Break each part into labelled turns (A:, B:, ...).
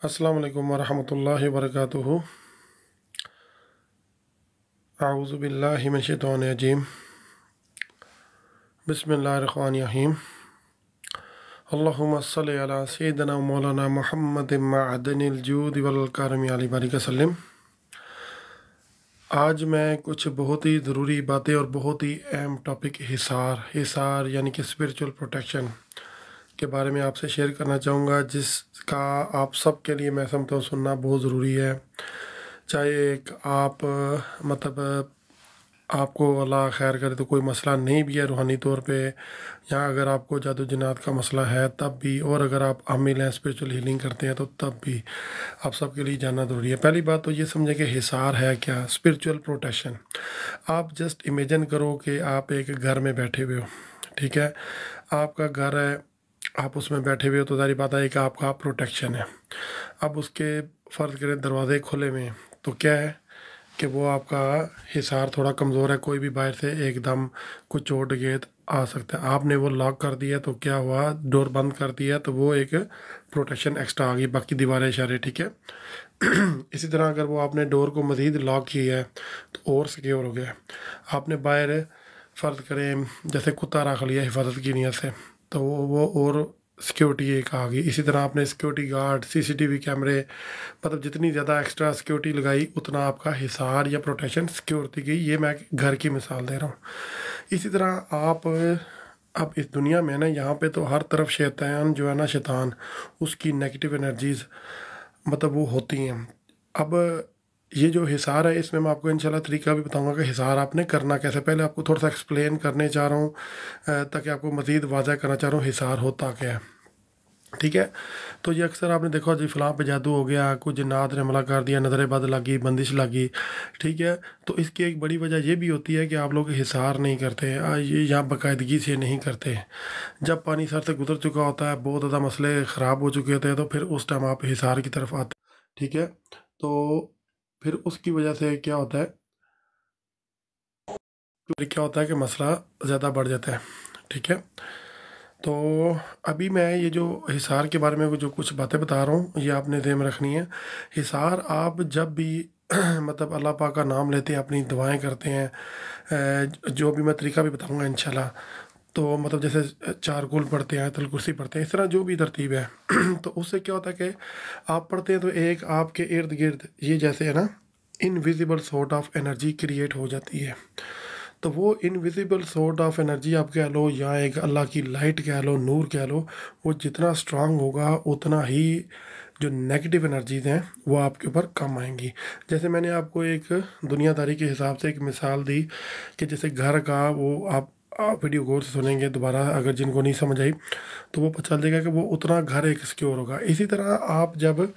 A: अस्सलाम वालेकुम वरहमतुल्लाहि वबरकातुहू। आऊज़ु बिल्लाहि मिनश शैतानिर रजीम। बिस्मिल्लाहिर रहमानिर रहीम। अल्लाहुम्मा सल्लि अला सय्यिदिना व मौलाना मुहम्मदिन मअदनिल जूद वल करम अली बारिक वसल्लम। आज मैं कुछ बहुत ही ज़रूरी बातें और बहुत ही अहम टॉपिक हिसार यानी कि स्पिरिचुअल प्रोटेक्शन के बारे में आपसे शेयर करना चाहूँगा, जिसका आप सब के लिए मैं समझता हूँ सुनना बहुत ज़रूरी है। चाहे एक आप आपको अल्लाह खैर करे तो कोई मसला नहीं भी है रूहानी तौर पे, या अगर आपको जादू जिन्नात का मसला है तब भी, और अगर आप आमिल हैं स्पिरिचुअल हीलिंग करते हैं तो तब भी आप सबके लिए जानना ज़रूरी है। पहली बात तो ये समझें कि हिसार है क्या, स्पिरिचुअल प्रोटेक्शन। आप जस्ट इमेजिन करो कि आप एक घर में बैठे हुए हो, ठीक है, आपका घर है, आप उसमें बैठे हुए हो, तो सारी बात है कि आपका प्रोटेक्शन है। अब उसके फ़र्ज़ करें दरवाजे खुले हुए हैं, तो क्या है कि वो आपका हिसार थोड़ा कमज़ोर है, कोई भी बाहर से एकदम कुछ चोट गेट आ सकता है। आपने वो लॉक कर दिया तो क्या हुआ, डोर बंद कर दिया तो वो एक प्रोटेक्शन एक्स्ट्रा आ गई, बाकी दीवारें इशारे, ठीक है। इसी तरह अगर वो आपने डोर को मज़ीद लॉक किया है तो और सिक्योर हो गया। आपने बाहर फ़र्ज़ करें जैसे कुत्ता रख लिया हिफाजत की नीयत से, तो वो और सिक्योरिटी एक आ गई। इसी तरह आपने सिक्योरिटी गार्ड, सीसीटीवी कैमरे, मतलब जितनी ज़्यादा एक्स्ट्रा सिक्योरिटी लगाई उतना आपका हिसार या प्रोटेक्शन सिक्योर थी गई। ये मैं घर की मिसाल दे रहा हूँ। इसी तरह आप अब इस दुनिया में ना, यहाँ पे तो हर तरफ शैतान जो है ना, शैतान उसकी नेगेटिव एनर्जीज मतलब वो होती हैं। अब ये जो हिसार है इसमें मैं आपको इंशाल्लाह तरीका भी बताऊंगा कि हिसार आपने करना कैसे। पहले आपको थोड़ा सा एक्सप्लेन करने चाह रहा हूँ ताकि आपको मज़ीद वाज़ह करना चाह रहा हूँ हिसार होता क्या है, ठीक है। तो ये अक्सर आपने देखा जी फलां पे जादू हो गया, कुछ जिन्नात ने हमला कर दिया, नज़र बद लगी, बंदिश लगी, ठीक है। तो इसकी एक बड़ी वजह ये भी होती है कि आप लोग हिसार नहीं करते, ये यहाँ बाकायदगी से नहीं करते। जब पानी सर से गुजर चुका होता है, बहुत ज़्यादा मसले ख़राब हो चुके होते हैं, तो फिर उस टाइम आप हिसार की तरफ आते, ठीक है। तो फिर उसकी वजह से क्या होता है, फिर क्या होता है कि मसला ज़्यादा बढ़ जाता है, ठीक है। तो अभी मैं ये जो हिसार के बारे में जो कुछ बातें बता रहा हूँ ये आपने ध्यान में रखनी है। हिसार आप जब भी मतलब अल्लाह पाक का नाम लेते हैं, अपनी दुआएं करते हैं, जो भी मैं तरीका भी बताऊँगा इंशाल्लाह, तो मतलब जैसे चार कुल पढ़ते हैं, आयतुल कुर्सी पढ़ते हैं, इस तरह जो भी तरतीब है तो उससे क्या होता है कि आप पढ़ते हैं तो एक आपके इर्द गिर्द ये जैसे है ना invisible sort of energy create हो जाती है। तो वो इनविजिबल सॉर्ट ऑफ एनर्जी आप कह लो या एक अल्लाह की लाइट कह लो, नूर कह लो, वो जितना स्ट्रांग होगा उतना ही जो नेगेटिव एनर्जीज हैं वो आपके ऊपर कम आएंगी। जैसे मैंने आपको एक दुनियादारी के हिसाब से एक मिसाल दी कि जैसे घर का वो आप वीडियो गौर से सुनेंगे दोबारा, अगर जिनको नहीं समझ आई तो वो पता चल जाएगा कि वो उतना घर एक सिक्योर होगा। इसी तरह आप जब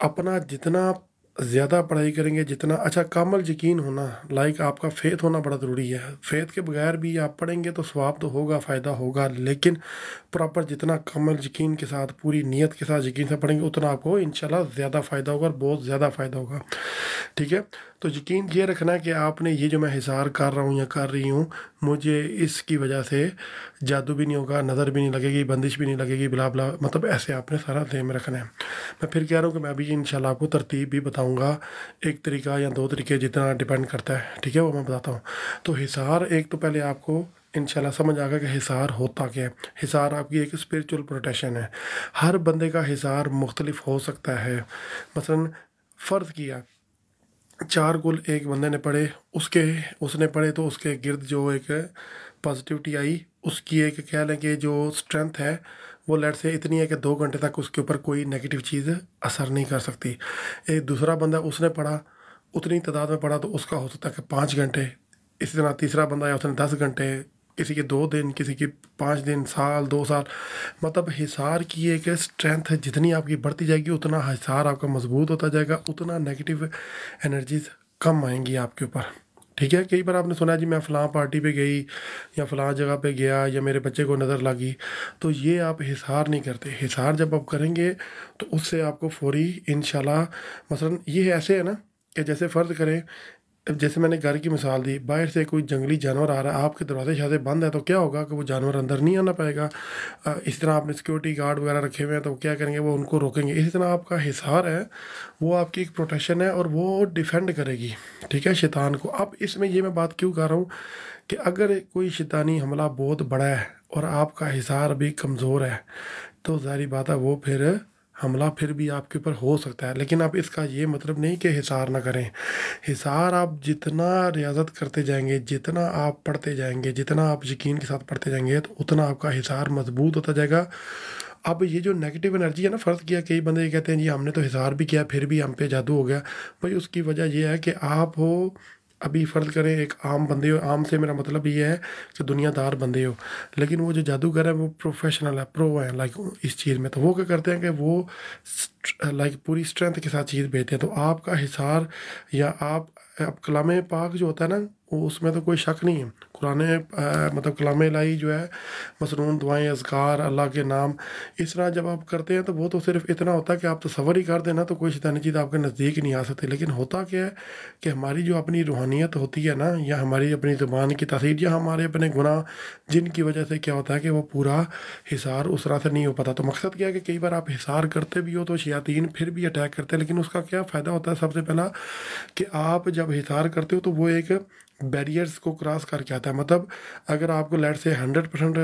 A: अपना जितना ज़्यादा पढ़ाई करेंगे, जितना अच्छा कामल यकीन होना, लाइक आपका फेथ होना बड़ा ज़रूरी है। फेथ के बगैर भी आप पढ़ेंगे तो स्वाब तो होगा, फ़ायदा होगा, लेकिन प्रॉपर जितना कामल यकीन के साथ पूरी नीयत के साथ यकीन से पढ़ेंगे उतना आपको इंशाल्लाह ज़्यादा फ़ायदा होगा और बहुत ज़्यादा फ़ायदा होगा, ठीक है। तो यकीन ये रखना कि आपने ये जो मैं हिसार कर रहा हूँ या कर रही हूँ, मुझे इसकी वजह से जादू भी नहीं होगा, नज़र भी नहीं लगेगी, बंदिश भी नहीं लगेगी, बिला बिला, मतलब ऐसे आपने सारा ध्यान में रखना है। मैं फिर कह रहा हूँ कि मैं अभी इंशाल्लाह आपको तरतीब भी बताऊँगा, एक तरीका या दो तरीके जितना डिपेंड करता है, ठीक है, वो मैं बताता हूँ। तो हिसार एक तो पहले आपको इंशाल्लाह समझ आ गया कि हिसार होता क्या है। हिसार आपकी एक स्पिरिचुअल प्रोटेक्शन है। हर बंदे का हिसार मुख्तलिफ हो सकता है। मसलन फ़र्ज़ किया चार गुल एक बंदे ने पढ़े, उसने पढ़े तो उसके गिर्द जो एक पॉजिटिविटी आई, उसकी एक कह लें कि जो स्ट्रेंथ है वो लेट से इतनी है कि 2 घंटे तक उसके ऊपर कोई नेगेटिव चीज़ असर नहीं कर सकती। एक दूसरा बंदा उसने पढ़ा, उतनी तादाद में पढ़ा तो उसका हो सकता है कि 5 घंटे। इसी तरह तीसरा बंदा है उसने 10 घंटे, किसी के 2 दिन, किसी की 5 दिन, साल, 2 साल। मतलब हिसार की एक स्ट्रेंथ जितनी आपकी बढ़ती जाएगी उतना हिसार आपका मजबूत होता जाएगा, उतना नेगेटिव एनर्जीज कम आएंगी आपके ऊपर, ठीक है। कई बार आपने सुना है जी मैं फ़लाँ पार्टी पे गई या फ़लाँ जगह पे गया या मेरे बच्चे को नज़र लगी, तो ये आप हिसार नहीं करते। हिसार जब आप करेंगे तो उससे आपको फौरी इंशाल्लाह, मसलन ये ऐसे है ना कि जैसे फ़र्ज़ करें جیسے میں نے گھر کی مثال دی، باہر سے کوئی جنگلی جانور آ رہا ہے، آپ کے دروازے شازے بند ہے تو کیا ہوگا کہ وہ جانور اندر نہیں آنا پائے گا۔ اس طرح آپ نے سیکورٹی گارڈ وغیرہ رکھے ہوئے ہیں تو کیا کریں گے، وہ ان کو روکیں گے۔ اسی طرح آپ کا حصار ہے، وہ آپ کی ایک پروٹیکشن ہے اور وہ ڈیفینڈ کرے گی، ٹھیک ہے، شیطان کو۔ اب اس میں یہ میں بات کیوں کر رہا ہوں کہ اگر کوئی شیطانی حملہ بہت بڑا ہے اور آپ کا حصار بھی کمزور ہے تو ظاہری بات ہے وہ پھر حملہ پھر بھی آپ کے اوپر ہو سکتا ہے۔ لیکن اب اس کا یہ مطلب نہیں کہ حصار نہ کریں۔ حصار آپ جتنا ریاضت کرتے جائیں گے، جتنا آپ پڑھتے جائیں گے، جتنا آپ یقین کے ساتھ پڑھتے جائیں گے تو اتنا آپ کا حصار مضبوط ہوتا جائے گا۔ اب یہ جو نیگیٹو انرجی ہے نا، فرض کیا کئی بندے یہ کہتے ہیں جی ہم نے تو حصار بھی کیا پھر بھی ہم پہ جادو ہو گیا۔ بھائی اس کی وجہ یہ ہے کہ آپ ہو، ابھی فرض کریں ایک عام بندے ہو، عام سے میرا مطلب یہ ہے کہ دنیا دار بندے ہو، لیکن وہ جو جادوگر ہے وہ پروفیشنل ہے، پرو ہے لائک اس چیز میں، تو وہ کیا کرتے ہیں کہ وہ لائک پوری اسٹرینتھ کے ساتھ چیز بھیجتے ہیں۔ تو آپ کا حصار یا آپ اب کلام پاک جو ہوتا ہے نا، وہ اس میں تو کوئی شک نہیں ہے، قرآن مطلب کلام الہی جو ہے، مسنون دعائیں، اذکار، اللہ کے نام، اس طرح جب آپ کرتے ہیں تو وہ تو صرف اتنا ہوتا ہے کہ آپ تصور ہی کر دینا تو کوئی شیطانی چیز آپ کے نزدیک نہیں آ سکتی۔ لیکن ہوتا کیا ہے کہ ہماری جو اپنی روحانیت ہوتی ہے نا، یا ہماری اپنی زبان کی تاثیر، یا ہمارے اپنے گناہ جن کی وجہ سے کیا ہوتا ہے کہ وہ پورا حصار اس طرح سے نہیں ہو پاتا۔ تو مقصد کیا ہے کہ کئی بار آپ حصار کرتے بھی ہو تو شیاطین پھر بھی اٹیک کرتے ہیں، لیکن اس کا کیا فائدہ ہوتا ہے؟ سب سے پہلا کہ آپ جب حصار کرتے ہو تو وہ ایک بیریئرز کو کراس کر کے آتا ہے۔ مطلب اگر آپ کو لیٹ سے 100%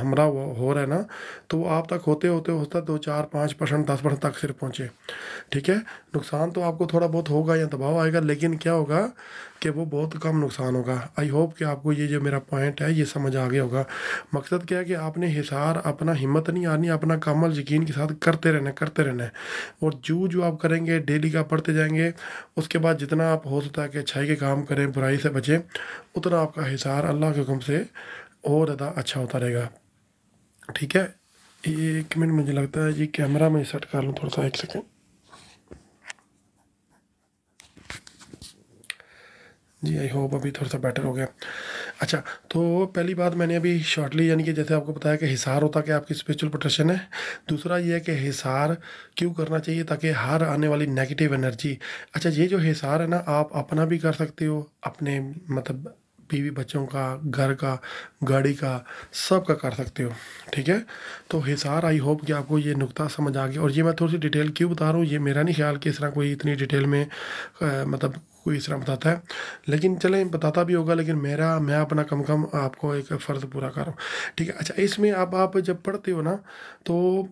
A: حملہ ہو رہا ہے نا، تو وہ آپ تک ہوتے ہوتے ہوتا 2 4 5% 10% تک صرف پہنچے، ٹھیک ہے۔ نقصان تو آپ کو تھوڑا بہت ہوگا یا دباؤ آئے گا، لیکن کیا ہوگا کہ وہ بہت کم نقصان ہوگا۔ آئی ہوپ کہ آپ کو یہ جو میرا پوائنٹ ہے یہ سمجھ آ گیا ہوگا۔ مقصد کیا ہے کہ آپ نے حصار اپنا ہمت نہیں ہارنی، اپنا کامل یقین کے ساتھ کرتے رہنا ہے، کرتے رہنا ہے، اور جو آپ کریں گے ڈیلی کا پڑھتے جائیں گے، اس کے بعد جتنا آپ ہو سکتا ہے کہ اچھائی کے کام کریں، برائی سے بچیں، اتنا آپ کا حصار اللہ کے حکم سے اور زیادہ اچھا ہوتا رہے گا، ٹھیک ہے۔ ایک منٹ، مجھے لگتا ہے جی کیمرہ میں سیٹ کر لوں تھوڑا سا، ایک سیکنڈ جی، آئی ہوپ ابھی تھوڑا سا بیٹر ہو گیا۔ اچھا، تو پہلی بات میں نے ابھی شارٹلی یعنی کہ جیسے آپ کو بتایا کہ حصار ہوتا کہ آپ کی اسپریچول پروٹیکشن ہے۔ دوسرا یہ ہے کہ حصار کیوں کرنا چاہیے؟ تاکہ ہر آنے والی نیگیٹو انرجی، اچھا یہ جو حصار ہے نا، آپ اپنا بھی کر سکتے ہو، اپنے مطلب بیوی بچوں کا، گھر کا، گاڑی کا، سب کا کر سکتے ہو، ٹھیک ہے۔ تو حصار، آئی ہوپ کہ آپ کو یہ نقطہ سمجھ آ گیا۔ اور یہ میں تھوڑی سی ڈیٹیل کیوں بتا رہا ہوں، یہ میرا نہیں خیال کہ اس طرح کوئی اتنی ڈیٹیل میں مطلب کوئی اس طرح بتاتا ہے، لیکن چلیں بتاتا بھی ہوگا، لیکن میں اپنا کم آپ کو ایک فرض پورا کر رہا ہوں، ٹھیک ہے۔ اچھا، اس میں اب آپ جب پڑھتے ہو نا، تو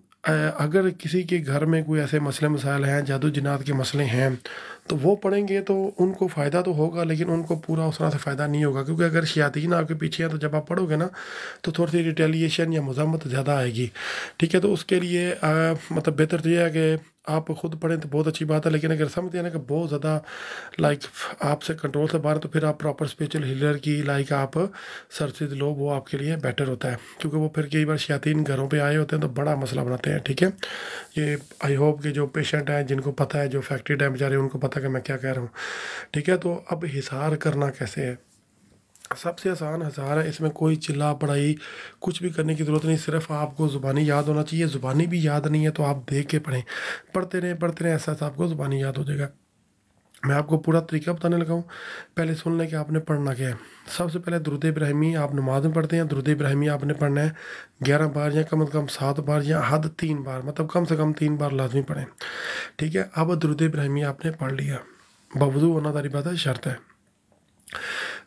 A: اگر کسی کے گھر میں کوئی ایسے مسئلے مسائل ہیں، جادو جنات کے مسئلے ہیں، تو وہ پڑھیں گے تو ان کو فائدہ تو ہوگا، لیکن ان کو پورا اس طرح سے فائدہ نہیں ہوگا، کیونکہ اگر شیاطین آپ کے پیچھے ہیں تو جب آپ پڑھو گے نا تو تھوڑی سی ریٹیلیشن یا مذمت زیادہ آئے گی، ٹھیک ہے۔ تو اس کے لیے مطلب بہتر تو یہ ہے کہ آپ خود پڑھیں تو بہت اچھی بات ہے، لیکن اگر سمجھتے ہیں نا کہ بہت زیادہ لائک آپ سے کنٹرول سے باہر، تو پھر آپ پراپر اسپریچول ہیلر کی لائک آپ سرچز لو، وہ آپ کے لیے بیٹر ہوتا ہے، کیونکہ وہ پھر کئی بار شیاطین گھروں پہ آئے ہوتے ہیں تو بڑا مسئلہ بناتے ہیں، ٹھیک ہے۔ یہ آئی ہوپ کہ جو پیشنٹ ہیں جن کو پتہ ہے، جو افیکٹڈ ہیں بیچارے، ان کو پتہ کہ میں کیا کہہ رہا ہوں، ٹھیک ہے۔ تو اب حصار کرنا کیسے ہے؟ سب سے آسان حصار ہے، اس میں کوئی چلا پڑھائی کچھ بھی کرنے کی ضرورت نہیں، صرف آپ کو زبانی یاد ہونا چاہیے۔ زبانی بھی یاد نہیں ہے تو آپ دیکھ کے پڑھیں، پڑھتے رہیں ایسا آپ کو زبانی یاد ہو جائے گا۔ میں آپ کو پورا طریقہ بتانے لگا ہوں، پہلے سن لیں کہ آپ نے پڑھنا کیا ہے۔ سب سے پہلے درود ابراہیمی آپ نماز میں پڑھتے ہیں، درود ابراہیمی آپ نے پڑھنا ہے 11 بار یا کم از کم 7 بار یا حد 3 بار، مطلب کم سے کم 3 بار لازمی پڑھیں، ٹھیک ہے۔ اب درود ابراہیمی آپ نے پڑھ لیا، بوضو ہونا تاری بات ہے، شرط ہے۔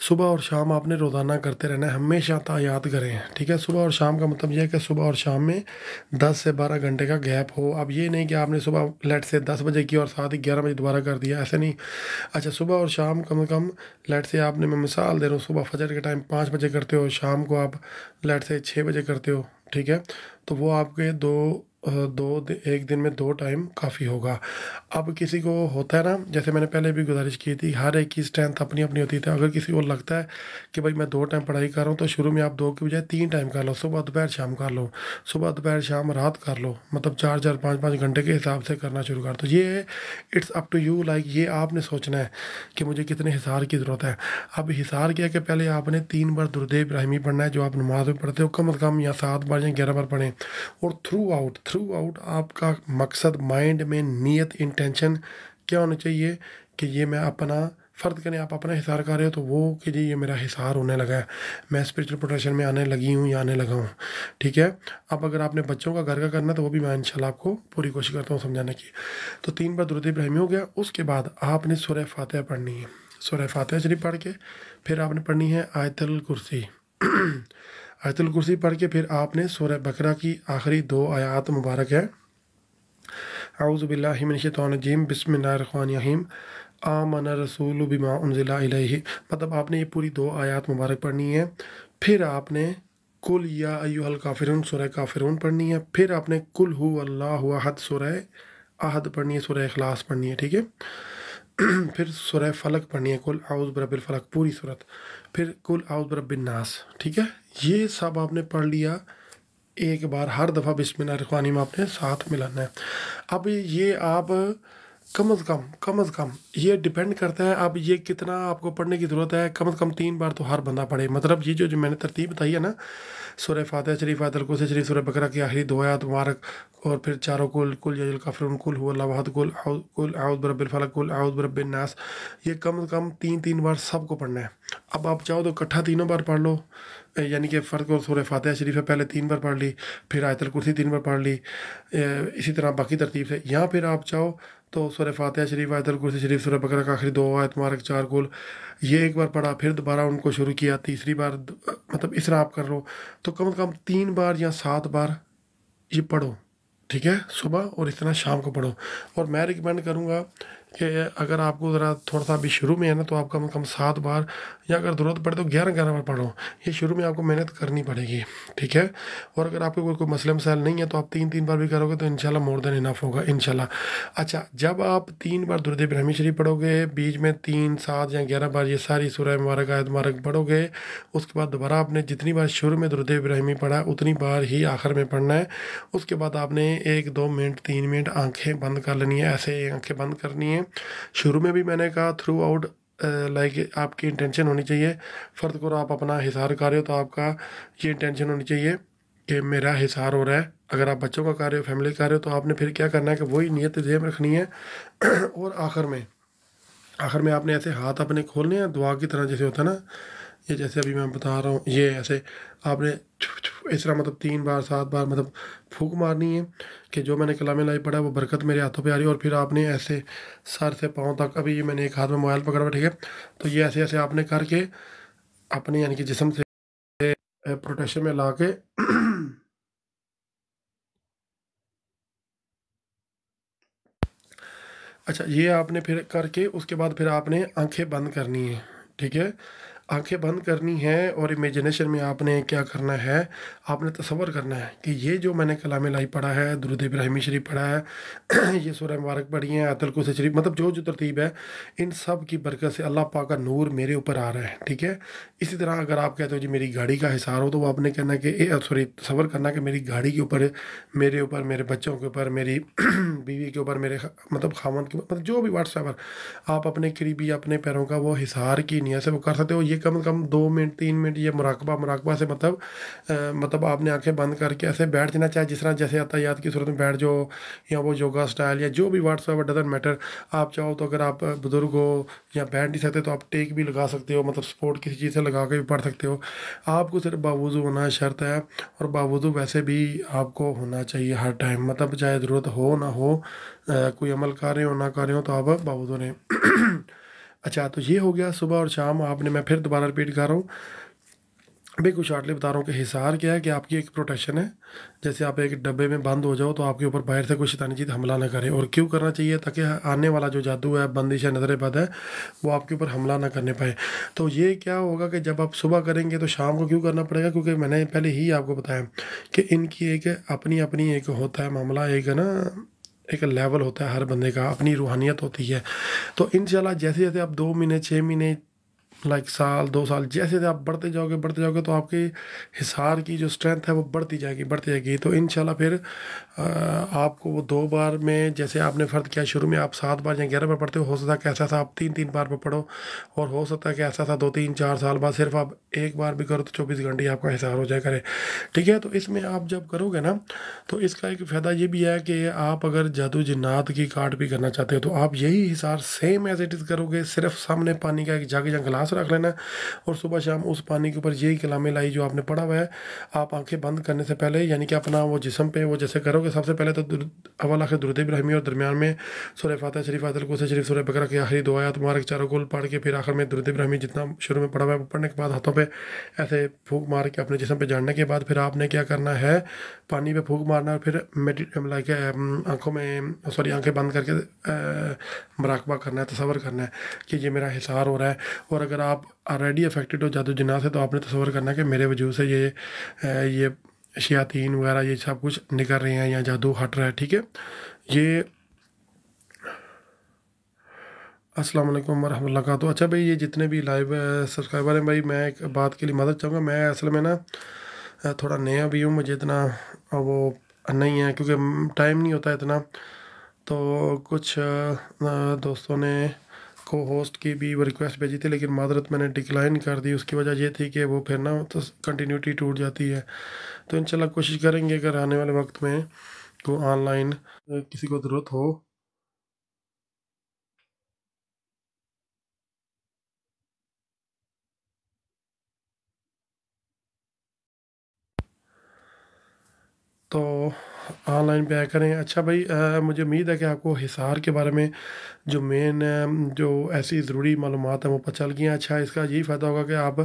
A: صبح اور شام آپ نے روزانہ کرتے رہنا ہے، ہمیشہ تعیات کریں، ٹھیک ہے۔ صبح اور شام کا مطلب یہ ہے کہ صبح اور شام میں 10 سے 12 گھنٹے کا گیپ ہو۔ اب یہ نہیں کہ آپ نے صبح لیٹ سے 10 بجے کی اور ساتھ ہی 11 بجے دوبارہ کر دیا، ایسے نہیں۔ اچھا، صبح اور شام کم از کم لیٹ سے آپ نے، میں مثال دے رہا ہوں، صبح فجر کے ٹائم 5 بجے کرتے ہو، شام کو آپ لیٹ سے 6 بجے کرتے ہو، ٹھیک ہے۔ تو وہ آپ کے ایک دن میں 2 ٹائم کافی ہوگا۔ اب کسی کو ہوتا ہے نا، جیسے میں نے پہلے بھی گزارش کی تھی، ہر ایک کی اسٹرینتھ اپنی اپنی ہوتی ہے۔ اگر کسی کو لگتا ہے کہ بھائی میں 2 ٹائم پڑھائی کر رہا ہوں، تو شروع میں آپ 2 کی بجائے 3 ٹائم کر لو، صبح دوپہر شام کر لو، صبح دوپہر شام رات کر لو، مطلب 4 4 5 5 گھنٹے کے حساب سے کرنا شروع کر دو۔ یہ it's up to you, like یہ آپ نے سوچنا ہے کہ مجھے کتنے حصار کی ضرورت ہے۔ اب حصار کیا کہ پہلے آپ نے 3 بار درود ابراہیمی پڑھنا ہے، جو آپ نماز میں پڑھتے ہو، کم از کم یا 7 بار یا 11 بار پڑھیں، اور تھرو آؤٹ آپ کا مقصد، مائنڈ میں نیت، انٹینشن کیا ہونا چاہیے کہ یہ میں اپنا फ़र्ज़ करें आप अपना हिसार कर रहे हो तो वो कि जी ये मेरा हिसार होने लगा है, मैं स्पिरिचुअल प्रोटेक्शन में आने लगी हूँ या आने लगा हूँ, ठीक है। अब अगर आपने बच्चों का घर का करना तो वो भी मैं इंशाल्लाह आपको पूरी कोशिश करता हूँ समझाने की। तो 3 बार दुरूद इब्राहिमी हो गया, उसके बाद आपने सूरह फातिहा पढ़नी है। सूरह फातिहा शरीफ पढ़ के फिर आपने पढ़नी है आयतुल कुर्सी। आयतुल कुर्सी पढ़ के फिर आपने सूरह बकरा की आखिरी 2 आयात मुबारक है, औज़ु बिल्लाहि मिनश शैतानिर रजीम बिस्मिल्लाहिर रहमानिर रहीम आमन रसूलु बिमा उनज़िला इलैहि, मतलब आपने ये पूरी 2 आयात मुबारक पढ़नी है। फिर आपने कुल या अय्युहल काफिरून सूरह काफिरून पढ़नी है। फिर आपने कुल हु अल्लाहु अहद सूरह अहद पढ़नी है, सूरह इखलास पढ़नी है, ठीक है। फिर सूरह फलक पढ़नी है, कुल आउज़ बिरब्बिल फलक पूरी सूरत, फिर कुल आउज़ बिरब्बिन नास, ठीक है। ये सब आपने पढ़ लिया एक बार, हर दफ़ा बिस्मिल्लाहिर्रहमानिर्रहीम में आपने साथ मिलाना है। अब ये आप कम अज़ कम ये डिपेंड करता है अब ये कितना आपको पढ़ने की ज़रूरत है। कम से कम 3 बार तो हर बंदा पढ़े, मतलब ये जो मैंने तरतीब बताई है ना, सूरह फातिहा शरीफ, आयतुल कुर्सी शरीफ, सूरह बकरा की आखिरी 2 आयत मुबारक, और फिर चारों कुल या अय्युहल काफ़िरून, कुल हु अल्लाहु अहद, कुल आउज़ु बिरब्बिल फलक, कुल आउज़ु बिरब्बिन नास, ये कम से कम 3-3 बार सबको पढ़ना है। अब आप चाहो तो इकट्ठा तीनों बार पढ़ लो, यानी कि फ़र्क को सूरह फातिहा शरीफ है पहले 3 बार पढ़ ली, फिर आयतुल कुर्सी 3 बार पढ़ ली, इसी तरह बाकी तरतीब से। या फिर आप चाहो तो सूरह फातिहा शरीफ, आयतुल कुर्सी शरीफ, सूरह बकरा का आखिरी 2 आयत मुबारक, 4 कुल, ये एक बार पढ़ा, फिर दोबारा उनको शुरू किया, तीसरी बार मतलब इस तरह आप कर लो। तो कम से कम 3 बार या 7 बार ये पढ़ो, ठीक है, सुबह, और इस तरह शाम को पढ़ो। और मैं रिकमेंड करूँगा कि अगर आपको ज़रा थोड़ा सा अभी शुरू में है ना, तो आप कम से कम 7 बार, या अगर ज़रूरत पड़े तो 11-11 बार पढ़ो। ये शुरू में आपको मेहनत करनी पड़ेगी, ठीक है। और अगर आपको कोई मसले मसाइल नहीं है तो आप 3-3 बार भी करोगे तो इंशाल्लाह मोर देन इनफ होगा इंशाल्लाह। अच्छा, जब आप 3 बार दुरूद इब्राहिमी शरीफ पढ़ोगे, बीच में 3, 7 या 11 बार ये सारी सूरह मुबारक आयत मुबारक पढ़ोगे, उसके बाद दोबारा आपने जितनी बार शुरू में दुरूद इब्राहिमी पढ़ा उतनी बार ही आखिर में पढ़ना है। उसके बाद आपने 1-2 मिनट 3 मिनट आंखें बंद कर लेनी है, ऐसे आंखें बंद करनी है। शुरू में भी मैंने कहा थ्रू आउट लाइक आपकी इंटेंशन होनी चाहिए। फ़र्ज़ करो आप अपना हिसार कर रहे हो तो आपका ये इंटेंशन होनी चाहिए कि मेरा हिसार हो रहा है। अगर आप बच्चों का कर रहे हो, फैमिली का कर रहे हो, तो आपने फिर क्या करना है कि वही नीयत ज़हन में रखनी है। और आखिर में आपने ऐसे हाथ अपने खोलने हैं दुआ की तरह, जैसे होता है ना, ये जैसे अभी मैं बता रहा हूँ, ये ऐसे आपने इस तरह मतलब 3 बार 7 बार मतलब फूंक मारनी है कि जो मैंने कलाम लाई पढ़ा है वो बरकत मेरे हाथों पे आ रही है। और फिर आपने ऐसे सर से पाँव तक, अभी ये मैंने एक हाथ में मोबाइल पकड़ा हुआ, ठीक है, तो ये ऐसे ऐसे आपने करके अपने यानी कि जिस्म से प्रोटेक्शन में ला के अच्छा, ये आपने फिर करके उसके बाद फिर आपने आंखें बंद करनी है, ठीक है। आंखें बंद करनी है और इमेजिनेशन में आपने क्या करना है, आपने तसव्वुर करना है कि ये जो मैंने कलाम इलाही पढ़ा है, दुरूद इब्राहिमी शरीफ पढ़ा है, ये सूरह मुबारक पढ़ी है, आयतुल कुर्सी शरीफ, मतलब जो जो तरतीब है, इन सब की बरकत से अल्लाह पाक का नूर मेरे ऊपर आ रहा है, ठीक है। इसी तरह अगर आप कहते हो जी मेरी गाड़ी का हिसार हो, तो वो आपने कहना कि सॉरी तसव्वुर करना कि मेरी गाड़ी के ऊपर, मेरे ऊपर, मेरे बच्चों के ऊपर, मेरी बीवी के ऊपर, मेरे मतलब खामन के ऊपर, मतलब जो भी व्हाट्सएवर आप अपने करीबी अपने पैरों का वो हिसार की नीयत से वो कर सकते हो। ये कम से कम 2 मिनट 3 मिनट ये मुराकबा से मतलब आपने आंखें बंद करके ऐसे बैठ जाना, चाहे जिस तरह जैसे आता याद की सूरत में बैठ जाओ, या वो योगा स्टाइल या जो भी व्हाट्सएवर डजंट मैटर। आप चाहो तो अगर आप बुज़ुर्ग हो या बैठ नहीं सकते तो आप टेक भी लगा सकते हो, मतलब सपोर्ट किसी चीज़ से लगा के भी पढ़ सकते हो। आपको सिर्फ बावुज़ू होना शर्त है, और बावुज़ू वैसे भी आपको होना चाहिए हर टाइम, मतलब चाहे ज़रूरत हो ना हो, कोई अमल कर रहे हो ना कर रहे हो, तो आप बावुज़ू रहें। अच्छा, तो ये हो गया सुबह और शाम आपने, मैं फिर दोबारा रिपीट कर रहा हूँ, बिल्कुल शॉर्टली बता रहा हूँ कि हिसार क्या है कि आपकी एक प्रोटेक्शन है। जैसे आप एक डब्बे में बंद हो जाओ तो आपके ऊपर बाहर से कोई शैतानी चीज़ हमला ना करे। और क्यों करना चाहिए, ताकि आने वाला जो जादू है, बंदिश है, नज़र बद है, वो आपके ऊपर हमला ना करने पाए। तो ये क्या होगा कि जब आप सुबह करेंगे तो शाम को क्यों करना पड़ेगा, क्योंकि मैंने पहले ही आपको बताया कि इनकी एक अपनी अपनी एक होता है मामला, एक है ना, एक लेवल होता है हर बंदे का, अपनी रूहानियत होती है। तो इंशाल्लाह जैसे जैसे आप 2 महीने 6 महीने लाइक साल 2 साल जैसे जैसे आप बढ़ते जाओगे तो आपकी हिसार की जो स्ट्रेंथ है वो बढ़ती जाएगी। तो इंशाल्लाह फिर आपको वो 2 बार में, जैसे आपने फ़र्ज़ किया शुरू में आप 7 बार या 11 बार पढ़ते हो सकता है कि ऐसा था आप 3 3 बार में पढ़ो, और हो सकता है कि ऐसा था 2 3 4 साल बाद सिर्फ आप एक बार भी करो तो 24 घंटे ही आपका हिसार हो जाए करे। ठीक है, तो इसमें आप जब करोगे ना तो इसका एक फ़ायदा ये भी है कि आप अगर जादू जिन्नात की कार्ड भी करना चाहते हो तो आप यही हिसार सेम एज इट इज़ करोगे, सिर्फ सामने पानी का एक जग या गिलास रख लेना है, और सुबह शाम उस पानी के ऊपर यही कलाम लाई जो आपने पढ़ा हुआ है आप आंखें बंद करने से पहले, यानी कि अपना वो जिस्म पे वो जैसे करोगे सबसे पहले तो अव्वल आखिर दुरूद इब्राहिमी, और दरमियान में सूरह फातिहा शरीफ, आयतुल कुर्सी शरीफ, सूरह बकरा की आखिरी 2 आयत मुबारक चारों कुल पढ़ के फिर आखिर में दुरूद इब्राहिमी जितना शुरू में पढ़ा हुआ है वो पढ़ने के बाद हाथों पे ऐसे फूंक मार के अपने जिस्म पे झाड़ने के बाद फिर आपने क्या करना है, पानी पे फूंक मारना और फिर लाइक आंखों में सॉरी आंखें बंद करके मुराकबा करना है, तसव्वुर करना है कि ये मेरा हिसार हो रहा है। और अगर आप ऑलरेडी अफेक्टेड हो जादू जिन्नात से तो आपने तसव्वुर करना है कि मेरे वजूद से ये शयातीन वगैरह ये सब कुछ निकल रहे हैं या जादू हट रहा है। ठीक है, ये अस्सलाम वालेकुम वरहमतुल्लाह का। तो अच्छा भाई, ये जितने भी लाइव सब्सक्राइबर हैं भाई, मैं एक बात के लिए मदद चाहूँगा। मैं असल में ना थोड़ा नया भी हूँ, मुझे इतना वो नहीं है क्योंकि टाइम नहीं होता इतना। तो कुछ दोस्तों ने को होस्ट की भी वो रिक्वेस्ट भेजी थी लेकिन मादरत मैंने डिक्लाइन कर दी। उसकी वजह ये थी कि वो फिर ना तो कंटिन्यूटी टूट जाती है। तो इंशाल्लाह कोशिश करेंगे अगर आने वाले वक्त में को ऑनलाइन किसी को ज़रूरत हो। तो ऑनलाइन पे आया करें। अच्छा भाई, मुझे उम्मीद है कि आपको हिसार के बारे में जो मेन जो ऐसी ज़रूरी मालूमात हैं वो पता चल गई हैं। अच्छा, इसका यही फ़ायदा होगा कि आप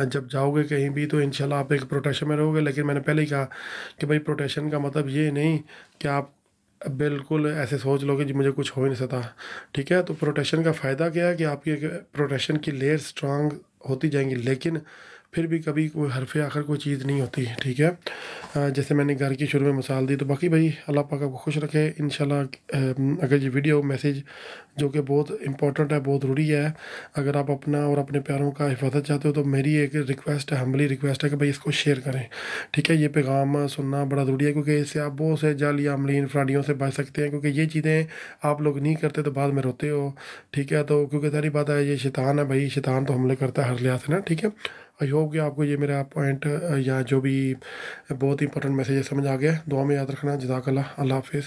A: जब जाओगे कहीं भी तो इंशाल्लाह आप एक प्रोटेक्शन में रहोगे। लेकिन मैंने पहले ही कहा कि भाई प्रोटेक्शन का मतलब ये नहीं कि आप बिल्कुल ऐसे सोच लो कि जी मुझे कुछ हो ही नहीं सकता। ठीक है, तो प्रोटेक्शन का फ़ायदा क्या है कि आपकी एक प्रोटेक्शन की लेयर स्ट्रांग होती जाएंगी, लेकिन फिर भी कभी कोई हरफ आखिर कोई चीज़ नहीं होती। ठीक है, जैसे मैंने घर की शुरू में मिसाल दी। तो बाकी भाई अल्लाह पाक आपको खुश रखे इंशाल्लाह। अगर ये वीडियो मैसेज जो कि बहुत इंपॉर्टेंट है, बहुत ज़रूरी है, अगर आप अपना और अपने प्यारों का हिफाजत चाहते हो तो मेरी एक रिक्वेस्ट है, हम्बली रिक्वेस्ट है कि भाई इसको शेयर करें। ठीक है, ये पैगाम सुनना बड़ा ज़रूरी है क्योंकि इससे आप बहुत से जाली अमलीन फ्राडियों से बच सकते हैं, क्योंकि ये चीज़ें आप लोग नहीं करते तो बाद में रोते हो। ठीक है, तो क्योंकि सारी बात है ये शैतान है भाई, शैतान तो हमले करता है हर लिहाज से ना। ठीक है, आई होप कि आपको ये मेरा पॉइंट या जो भी बहुत इंपॉर्टेंट मैसेज समझ आ गया। दुआ में याद रखना। जज़ाकल्लाह, अल्लाह हाफिज़।